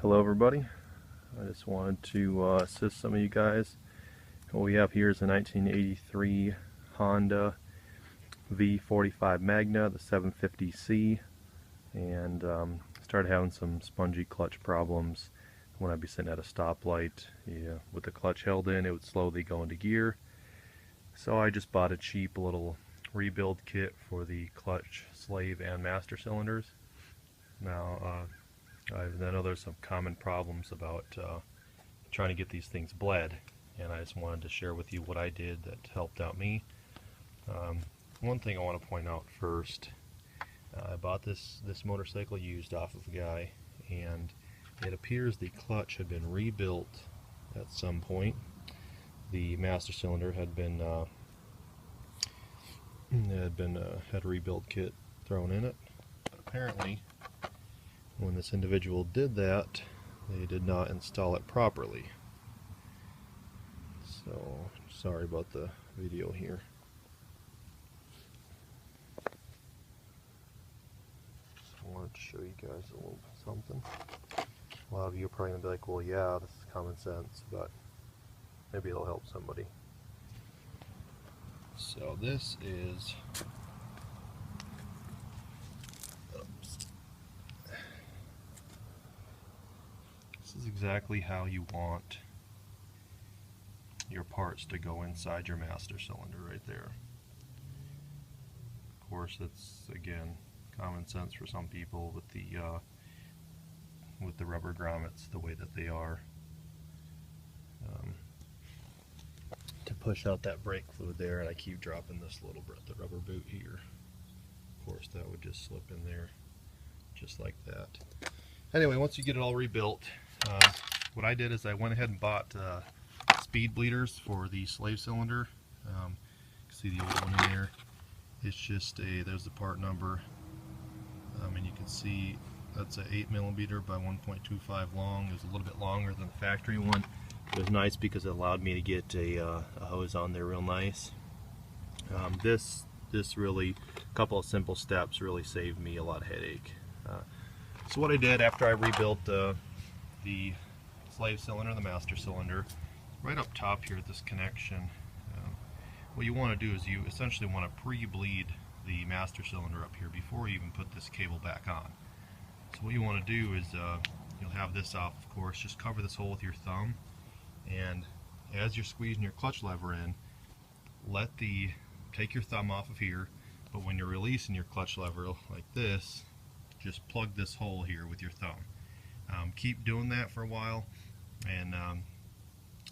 Hello everybody. I just wanted to assist some of you guys. What we have here is a 1983 Honda V45 Magna, the 750C, and started having some spongy clutch problems when I'd be sitting at a stoplight. With the clutch held in, it would slowly go into gear. So I just bought a cheap little rebuild kit for the clutch slave and master cylinders. Now I know there's some common problems about trying to get these things bled, and I just wanted to share with you what I did that helped out me. One thing I want to point out first, I bought this motorcycle used off of a guy, and it appears the clutch had been rebuilt at some point. The master cylinder had had a rebuild kit thrown in it, but apparently when this individual did that, they did not install it properly. So sorry about the video here. I wanted to show you guys a little something. A lot of you are probably going to be like, well, yeah, this is common sense, but maybe it'll help somebody. So this is exactly how you want your parts to go inside your master cylinder right there. Of course, it's again common sense for some people with the rubber grommets the way that they are, to push out that brake fluid there. And I keep dropping this little bit, the rubber boot here. Of course, that would just slip in there just like that. Anyway, once you get it all rebuilt, what I did is I went ahead and bought speed bleeders for the slave cylinder. You can see the old one in there. It's just there's the part number, and you can see that's an 8mm by 1.25 long. It was a little bit longer than the factory one. It was nice because it allowed me to get a hose on there real nice. This really, a couple of simple steps really saved me a lot of headache. So what I did after I rebuilt the slave cylinder, the master cylinder, right up top here at this connection, what you want to do is you essentially want to pre-bleed the master cylinder up here before you even put this cable back on. So what you want to do is, you'll have this off, of course, just cover this hole with your thumb, and as you're squeezing your clutch lever in, take your thumb off of here, but when you're releasing your clutch lever like this, just plug this hole here with your thumb. Keep doing that for a while, and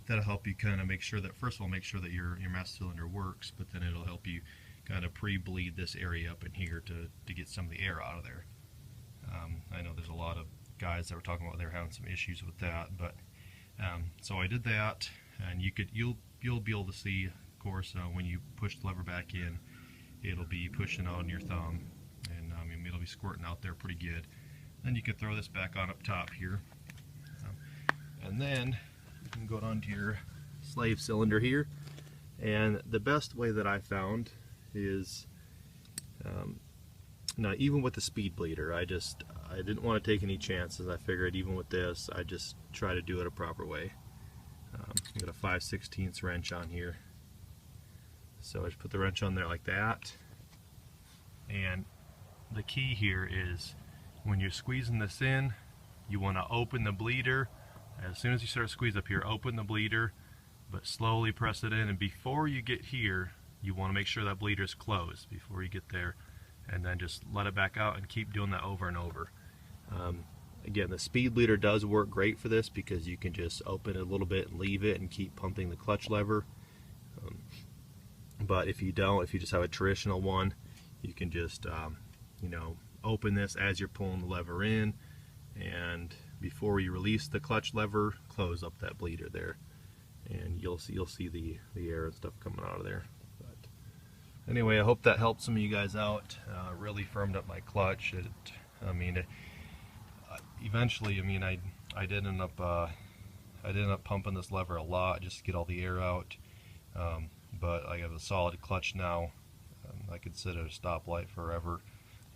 that'll help you kind of make sure that, first of all, make sure that your master cylinder works, but then it'll help you kind of pre-bleed this area up in here to get some of the air out of there. I know there's a lot of guys that were talking about they're having some issues with that, but so I did that, and you'll be able to see, of course, when you push the lever back in, it'll be pushing out on your thumb, and it'll be squirting out there pretty good. Then you can throw this back on up top here, and then you can go down to your slave cylinder here. And the best way that I found is, now even with the speed bleeder, I didn't want to take any chances. I figured even with this, I just try to do it a proper way. I've got a 5/16 wrench on here, so I just put the wrench on there like that. And the key here is, when you're squeezing this in, you want to open the bleeder. As soon as you start to squeeze up here, open the bleeder, but slowly press it in, and before you get here, you want to make sure that bleeder is closed before you get there, and then just let it back out and keep doing that over and over. Again, the speed bleeder does work great for this because you can just open it a little bit and leave it and keep pumping the clutch lever. But if you don't, if you just have a traditional one, you can just open this as you're pulling the lever in, and before you release the clutch lever, close up that bleeder there, and you'll see the air and stuff coming out of there. But anyway, I hope that helped some of you guys out. Really firmed up my clutch. Eventually, I did end up pumping this lever a lot just to get all the air out. But I have a solid clutch now. I could sit at a stoplight forever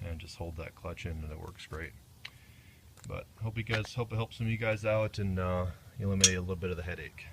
and just hold that clutch in, and it works great. But hope it helps some of you guys out and eliminate a little bit of the headache.